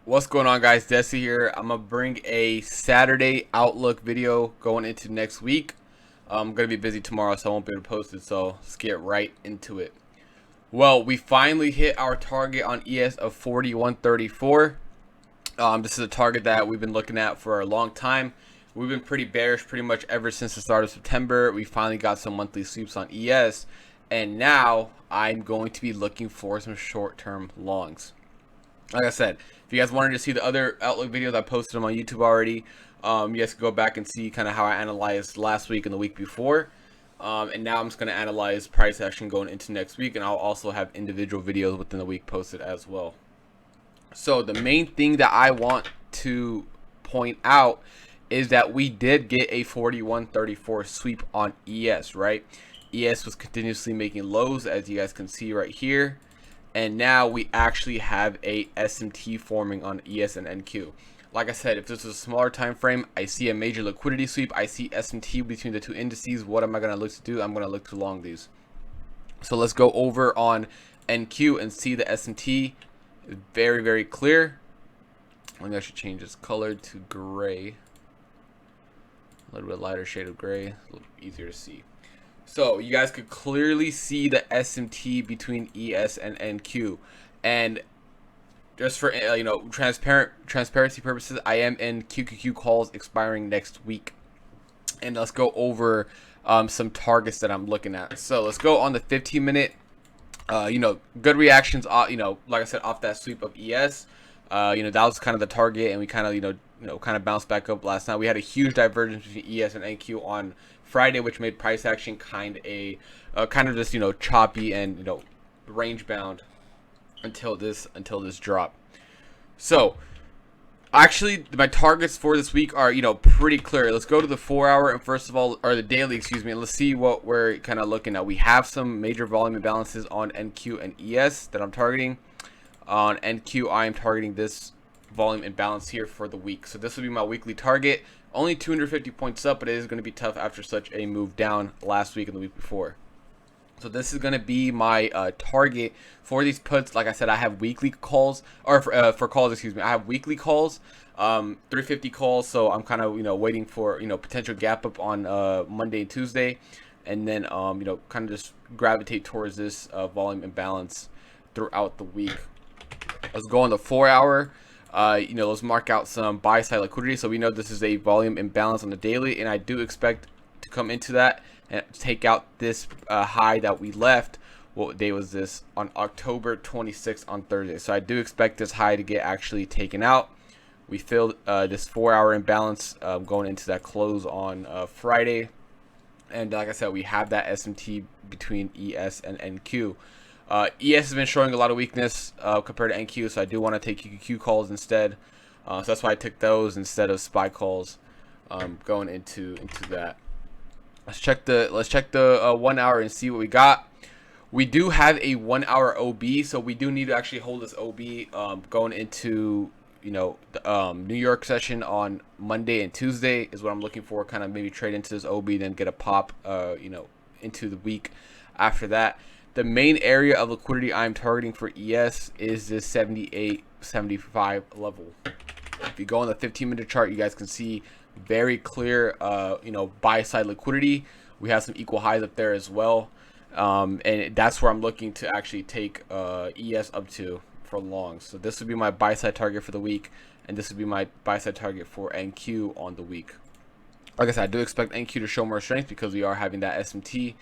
What's going on, guys? Desi here. I'm gonna bring a Saturday outlook video going into next week. I'm gonna be busy tomorrow, so I won't be able to post it. So let's get right into it. Well, we finally hit our target on ES of 41.34. This is a target that we've been looking at for a long time. We've been pretty bearish pretty much ever since the start of September. We finally got some monthly sweeps on ES, and now I'm going to be looking for some short-term longs. Like I said, if you guys wanted to see the other Outlook videos, I posted them on YouTube already. You guys can go back and see kind of how I analyzed last week and the week before. And now I'm just going to analyze price action going into next week, and I'll also have individual videos within the week posted as well. So the main thing that I want to point out is that we did get a 41.34 sweep on ES, right? ES was continuously making lows, as you guys can see right here. And now we actually have a SMT forming on ES and NQ. Like I said, if this is a smaller time frame, I see a major liquidity sweep. I see SMT between the two indices. What am I going to look to do? I'm going to look to long these. So let's go over on NQ and see the SMT. Very, very clear. Let me actually change this color to gray. A little bit lighter shade of gray. A little easier to see. So you guys could clearly see the SMT between ES and NQ, and just for transparency purposes, I am in QQQ calls expiring next week, and let's go over some targets that I'm looking at. So let's go on the 15-minute. Good reactions. Like I said, off that sweep of ES. That was kind of the target, and we kind of kind of bounced back up last night. We had a huge divergence between ES and NQ on Friday, which made price action kind of just choppy and range bound until this drop. So actually my targets for this week are pretty clear. Let's go to the 4-hour and first of all, or the daily, excuse me, and let's see what we're kind of looking at. We have some major volume imbalances on NQ and ES that I'm targeting. On NQ, I am targeting this volume imbalance here for the week. So this will be my weekly target. Only 250 points up, but it is going to be tough after such a move down last week and the week before. So this is going to be my target for these puts. Like I said, I have weekly calls, or for calls, excuse me. I have weekly calls, 350 calls. So I'm kind of waiting for potential gap up on Monday and Tuesday, and then kind of just gravitate towards this volume imbalance throughout the week. Let's go on the 4-hour. Let's mark out some buy side liquidity. So we know this is a volume imbalance on the daily, and I do expect to come into that and take out this high that we left. What day was this? On October 26th on Thursday. So I do expect this high to get actually taken out. We filled this 4-hour imbalance going into that close on Friday, and like I said, we have that SMT between ES and NQ. ES has been showing a lot of weakness compared to NQ, so I do want to take QQQ calls instead. So that's why I took those instead of SPY calls going into that. Let's check the 1 hour and see what we got. We do have a 1 hour OB, so we do need to actually hold this OB going into the New York session on Monday and Tuesday is what I'm looking for. Kind of maybe trade into this OB, then get a pop into the week after that. The main area of liquidity I'm targeting for ES is this 78.75 level. If you go on the 15-minute chart, you guys can see very clear, buy side liquidity. We have some equal highs up there as well, and that's where I'm looking to actually take ES up to for long. So this would be my buy side target for the week, and this would be my buy side target for NQ on the week. Like I said, I do expect NQ to show more strength because we are having that SMT.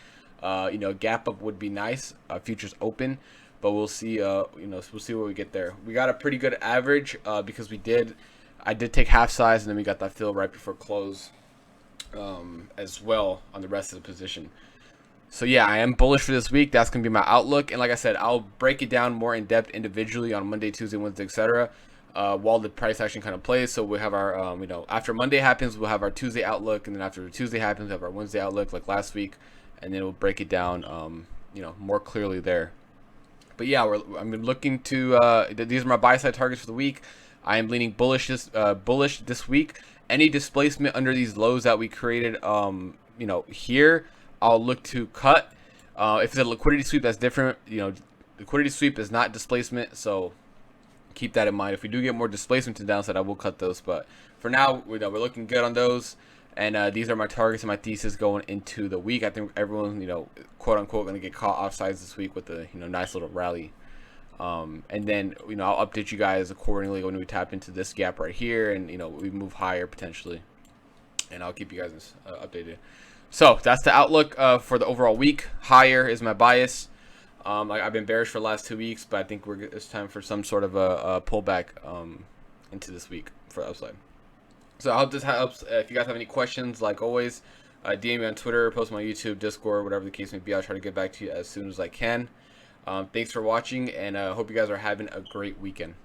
Gap up would be nice. Futures open, but we'll see. We'll see where we get there. We got a pretty good average because I did take half size, and then we got that fill right before close as well on the rest of the position. So yeah, I am bullish for this week. That's gonna be my outlook, and like I said, I'll break it down more in depth individually on Monday, Tuesday, Wednesday, etc. While the price action kind of plays. So we have our after Monday happens, we'll have our Tuesday outlook, and then after Tuesday happens, we have our Wednesday outlook like last week. And then we'll break it down, more clearly there. But yeah, I'm looking to. These are my buy side targets for the week. I am leaning bullish this week. Any displacement under these lows that we created, here, I'll look to cut. If it's a liquidity sweep, that's different. Liquidity sweep is not displacement, so keep that in mind. If we do get more displacement to the downside, I will cut those. But for now, we're looking good on those. And these are my targets and my thesis going into the week. I think everyone's, quote unquote, going to get caught offsides this week with a, nice little rally. And then, I'll update you guys accordingly when we tap into this gap right here and, we move higher potentially. And I'll keep you guys updated. So that's the outlook for the overall week. Higher is my bias. I've been bearish for the last 2 weeks, but I think it's time for some sort of a pullback into this week for the upside. So I hope this helps. If you guys have any questions, like always, DM me on Twitter, post on my YouTube, Discord, whatever the case may be. I'll try to get back to you as soon as I can. Thanks for watching, and I hope you guys are having a great weekend.